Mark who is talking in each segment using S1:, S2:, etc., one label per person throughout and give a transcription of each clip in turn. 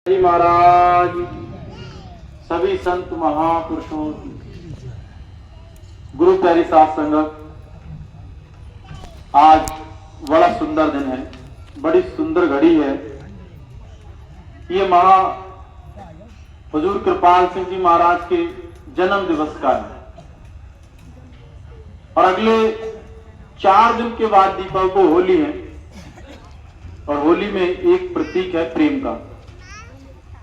S1: जी महाराज, सभी संत महापुरुषों, गुरु प्यारी साथ संगत, आज बड़ा सुंदर दिन है, बड़ी सुंदर घड़ी है। ये महा हुजूर कृपाल सिंह जी महाराज के जन्म दिवस का है और अगले 4 दिन के बाद दीपावली को होली है और होली में एक प्रतीक है प्रेम का।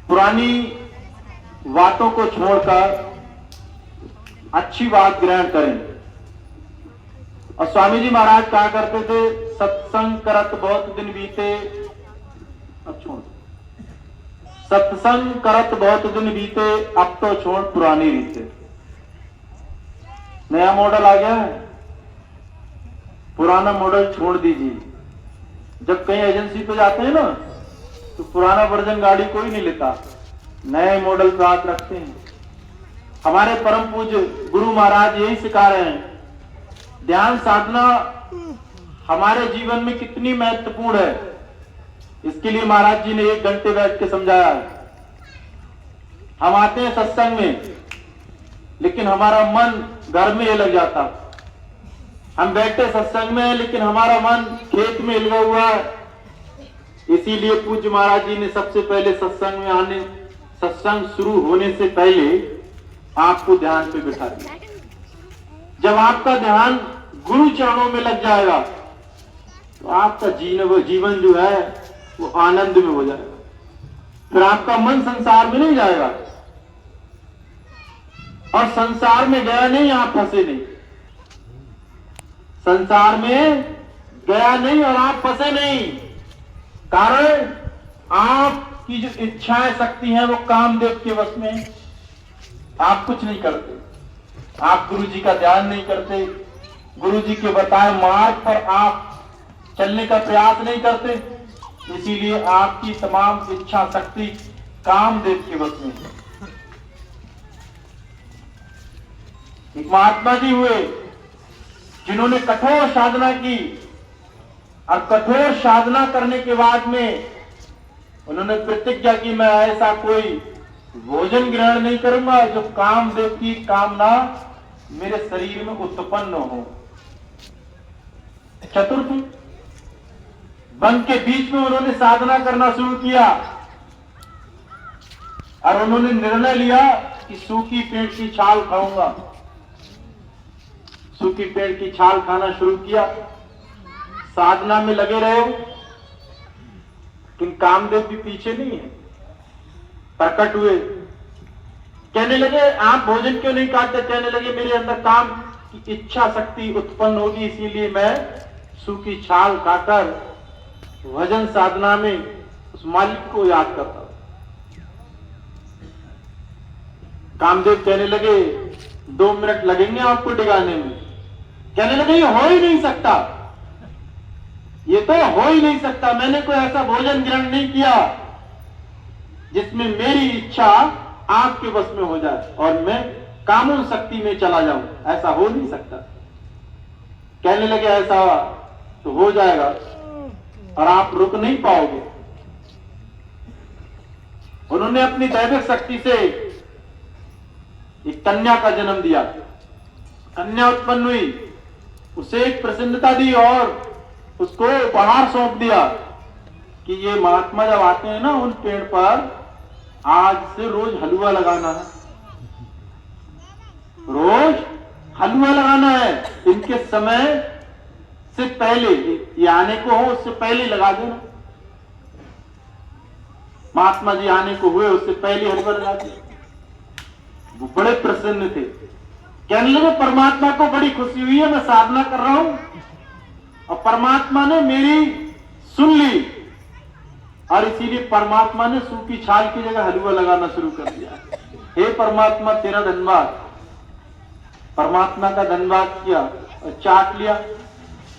S1: पुरानी बातों को छोड़कर अच्छी बात ग्रहण करें। और स्वामी जी महाराज कहा करते थे, सत्संग करत बहुत दिन बीते, अब छोड़, सत्संग करत बहुत दिन बीते, अब तो छोड़ पुरानी रीते। नया मॉडल आ गया है, पुराना मॉडल छोड़ दीजिए। जब कहीं एजेंसी पे जाते हैं ना, तो पुराना वर्जन गाड़ी कोई नहीं लेता, नए मॉडल पे हाथ रखते हैं। हमारे परम पूज्य गुरु महाराज यही सिखा रहे हैं, ध्यान साधना हमारे जीवन में कितनी महत्वपूर्ण है। इसके लिए महाराज जी ने 1 घंटे बैठ के समझाया है। हम आते हैं सत्संग में, लेकिन हमारा मन घर में लग जाता। हम बैठे सत्संग में, लेकिन हमारा मन खेत में लगा हुआ है। इसीलिए पूज्य महाराज जी ने सबसे पहले सत्संग शुरू होने से पहले आपको ध्यान पे बिठा दिया। जब आपका ध्यान गुरु चरणों में लग जाएगा, तो आपका जीवन जो है वो आनंद में हो जाएगा। फिर आपका मन संसार में नहीं जाएगा, और संसार में गया नहीं, आप फंसे नहीं। संसार में गया नहीं और आप फंसे नहीं। कारण आपकी जो इच्छाएं शक्ति है वो कामदेव के वश में। आप कुछ नहीं करते, आप गुरु जी का ध्यान नहीं करते, गुरु जी के बताए मार्ग पर आप चलने का प्रयास नहीं करते। इसीलिए आपकी तमाम इच्छा शक्ति कामदेव के वश में है। एक महात्मा जी हुए जिन्होंने कठोर साधना की, और कठोर साधना करने के बाद में उन्होंने प्रतिज्ञा की, मैं ऐसा कोई भोजन ग्रहण नहीं करूंगा जो कामदेव की कामना मेरे शरीर में उत्पन्न हो। चतुर्थ वन के बीच में उन्होंने साधना करना शुरू किया, और उन्होंने निर्णय लिया कि सूखी पेड़ की छाल खाऊंगा। सूखी पेड़ की छाल खाना शुरू किया, साधना में लगे रहे। लेकिन कामदेव भी पीछे नहीं है, प्रकट हुए, कहने लगे आप भोजन क्यों नहीं खाते। कहने लगे मेरे अंदर काम की इच्छा शक्ति उत्पन्न होगी, इसीलिए मैं सूखी छाल खाकर भजन साधना में उस मालिक को याद करता हूं। कामदेव कहने लगे 2 मिनट लगेंगे आपको डिगाने में। कहने लगे ये हो ही नहीं सकता, ये तो हो ही नहीं सकता। मैंने कोई ऐसा भोजन ग्रहण नहीं किया जिसमें मेरी इच्छा आपके वश में हो जाए और मैं कामून शक्ति में चला जाऊं, ऐसा हो नहीं सकता। कहने लगे ऐसा तो हो जाएगा और आप रुक नहीं पाओगे। उन्होंने अपनी दैविक शक्ति से एक कन्या का जन्म दिया। कन्या उत्पन्न हुई, उसे एक प्रसन्नता दी और उसको उपहार सौंप दिया कि ये महात्मा जब आते हैं ना, उन पेड़ पर आज से रोज हलवा लगाना है, रोज हलवा लगाना है। इनके समय से पहले, ये आने को हो उससे पहले लगा देना। महात्मा जी आने को हुए उससे पहले हलवा लगा दिया। वो बड़े प्रसन्न थे। कहने लगे परमात्मा को बड़ी खुशी हुई है, मैं साधना कर रहा हूं और परमात्मा ने मेरी सुन ली, और इसीलिए परमात्मा ने सूखी छाल की जगह हलवा लगाना शुरू कर दिया। हे परमात्मा तेरा धन्यवाद। परमात्मा का धन्यवाद किया और चाट लिया।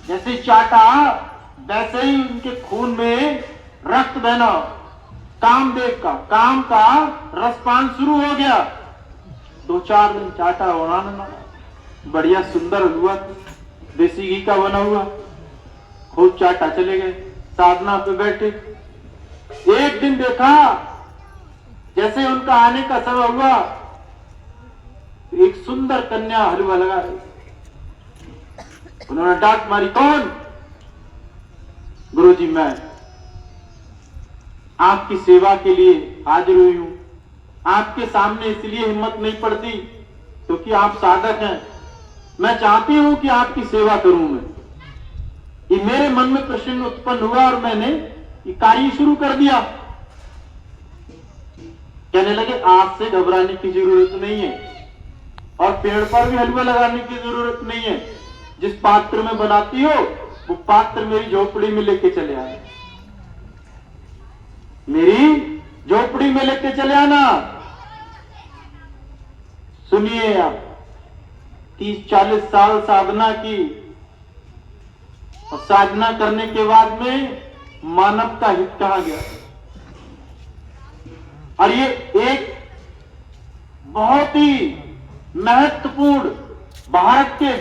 S1: जैसे चाटा, वैसे ही उनके खून में रक्त बहना, कामदेव का काम का रसपान शुरू हो गया। 2-4 दिन चाटा होना, बढ़िया सुंदर हलवा, देसी घी का बना हुआ, खूब चाटा। चले गए साधना पे बैठे। एक दिन देखा जैसे उनका आने का समय हुआ, एक सुंदर कन्या हलवा लगा रही। उन्होंने डांट मारी, कौन? गुरुजी, मैं आपकी सेवा के लिए हाजिर हुई हूं। आपके सामने इसलिए हिम्मत नहीं पड़ती क्योंकि आप साधक हैं। मैं चाहती हूं कि आपकी सेवा करूं। मैं ये मेरे मन में प्रश्न उत्पन्न हुआ और मैंने ये कार्य शुरू कर दिया। कहने लगे, आज से घबराने की जरूरत नहीं है और पेड़ पर भी हलवा लगाने की जरूरत नहीं है। जिस पात्र में बनाती हो वो पात्र मेरी झोपड़ी में लेके चले आए, मेरी झोपड़ी में लेके चले आना। सुनिए, आप 30-40 साल साधना की और साधना करने के बाद में मानव का हित कहा गया। और ये एक बहुत ही महत्वपूर्ण भारत के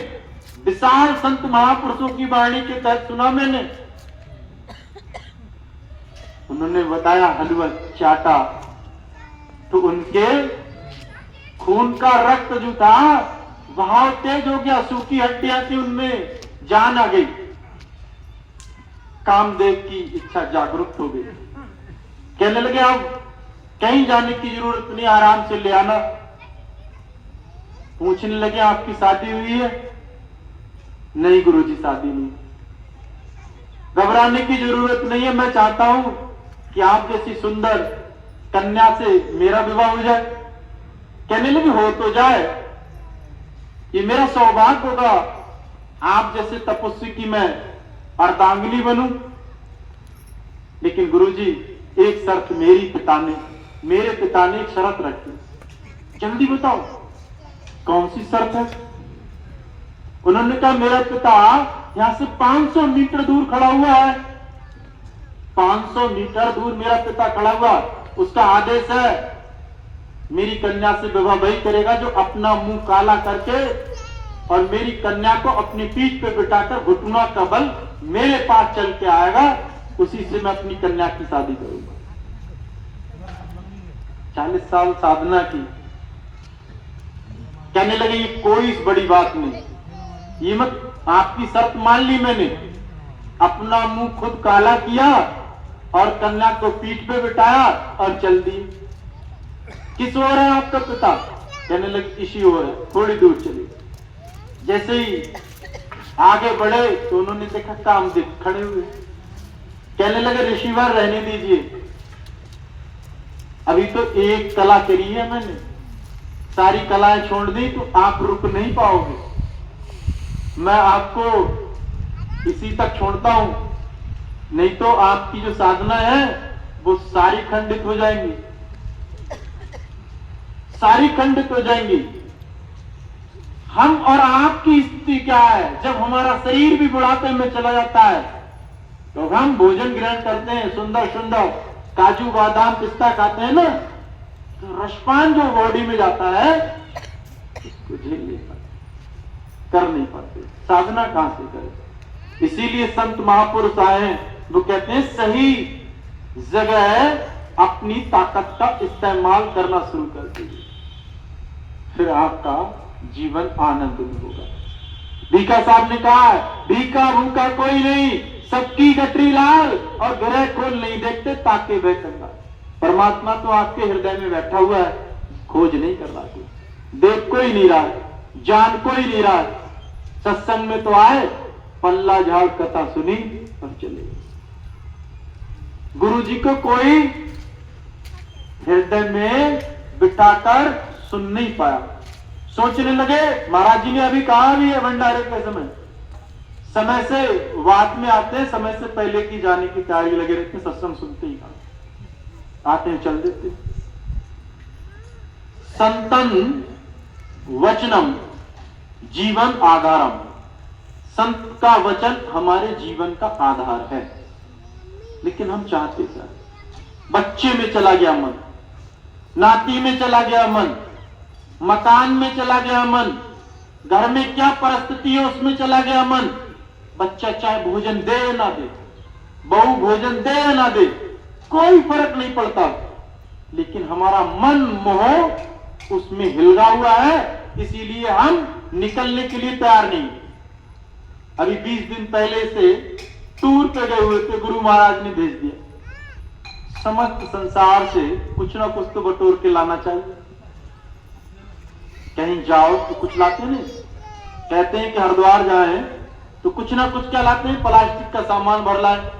S1: विशाल संत महापुरुषों की वाणी के तहत सुना मैंने। उन्होंने बताया, हलवा चाटा तो उनके खून का रक्त जो था बहाव तेज हो गया, सूखी हड्डियां थी उनमें जान आ गई, कामदेव की इच्छा जागरूक हो गई। कहने लगे, अब कहीं जाने की जरूरत नहीं, आराम से ले आना। पूछने लगे, आपकी शादी हुई है? नहीं गुरुजी, शादी नहीं। घबराने की जरूरत नहीं है, मैं चाहता हूं कि आप जैसी सुंदर कन्या से मेरा विवाह हो जाए। कहने लगे, हो तो जाए, ये मेरा सौभाग्य होगा आप जैसे तपस्वी की मैं अर्धांगिनी बनूं। लेकिन गुरुजी, एक शर्त मेरे पिता ने एक शर्त रखी। जल्दी बताओ, कौन सी शर्त है? उन्होंने कहा, मेरा पिता यहां से 500 मीटर दूर खड़ा हुआ है। 500 मीटर दूर मेरा पिता खड़ा हुआ, उसका आदेश है मेरी कन्या से विवाह वही करेगा जो अपना मुंह काला करके और मेरी कन्या को अपनी पीठ पे बिठाकर घुटना का बल मेरे पास चल के आएगा, उसी से मैं अपनी कन्या की शादी करूंगा। 40 साल साधना की। कहने लगे, ये कोई बड़ी बात नहीं, ये मत, आपकी शर्त मान ली मैंने, अपना मुंह खुद काला किया और कन्या को पीठ पे बिठाया और चल दी। किस ओर है आपका पिता? कहने लगे, इसी ओर है, थोड़ी दूर चली। जैसे ही आगे बढ़े तो उन्होंने देखा कामदेव खड़े हुए। कहने लगे, ऋषिवर रहने दीजिए, अभी तो एक कला करी है मैंने, सारी कलाएं छोड़ दी तो आप रुक नहीं पाओगे। मैं आपको इसी तक छोड़ता हूं, नहीं तो आपकी जो साधना है वो सारी खंडित हो जाएंगी, सारी खंडित हो जाएंगी। हम और आपकी स्थिति क्या है? जब हमारा शरीर भी बुढ़ापे में चला जाता है तो हम भोजन ग्रहण करते हैं, सुंदर सुंदर काजू बादाम पिस्ता खाते हैं ना, तो रसपान जो बॉडी में जाता है इसको झेल नहीं पाते, कर नहीं पाते, साधना कहां से करें? इसीलिए संत महापुरुष आए हैं, वो कहते हैं सही जगह अपनी ताकत का इस्तेमाल करना शुरू कर दीजिए, फिर आपका जीवन आनंद में होगा। भीखा साहब ने कहा है, भीखा भूखा कोई नहीं, सबकी गठरी लाल और ग्रह खोल नहीं देखते ताके वह कंगाल। परमात्मा तो आपके हृदय में बैठा हुआ है, खोज नहीं कर रहा, देख कोई नहीं रहा, जान कोई नहीं रहा। सत्संग में तो आए, पल्ला झाड़ कथा सुनी और चले। गुरु जी को कोई हृदय में बिठाकर सुन नहीं पाया। सोचने लगे, महाराज जी ने अभी कहा भी है भंडारे के समय से वाद में आते हैं, समय से पहले की जाने की तैयारी लगे रहते हैं, सत्संग सुनते ही आते हैं, चल देते। संतन वचनम जीवन आधारम, संत का वचन हमारे जीवन का आधार है। लेकिन हम चाहते क्या? बच्चे में चला गया मन, नाती में चला गया मन, मकान में चला गया मन, घर में क्या परिस्थिति है उसमें चला गया मन। बच्चा चाहे भोजन दे या ना दे, बहू भोजन दे या ना दे, कोई फर्क नहीं पड़ता, लेकिन हमारा मन मोह उसमें हिलगा हुआ है, इसीलिए हम निकलने के लिए तैयार नहीं। अभी 20 दिन पहले से टूर पे गए हुए थे, गुरु महाराज ने भेज दिया। समस्त संसार से कुछ ना कुछ तो बटोर के लाना चाहिए। कहीं जाओ तो कुछ लाते नहीं। कहते हैं कि हरिद्वार जाए तो कुछ ना कुछ क्या लाते हैं, प्लास्टिक का सामान भर लाए।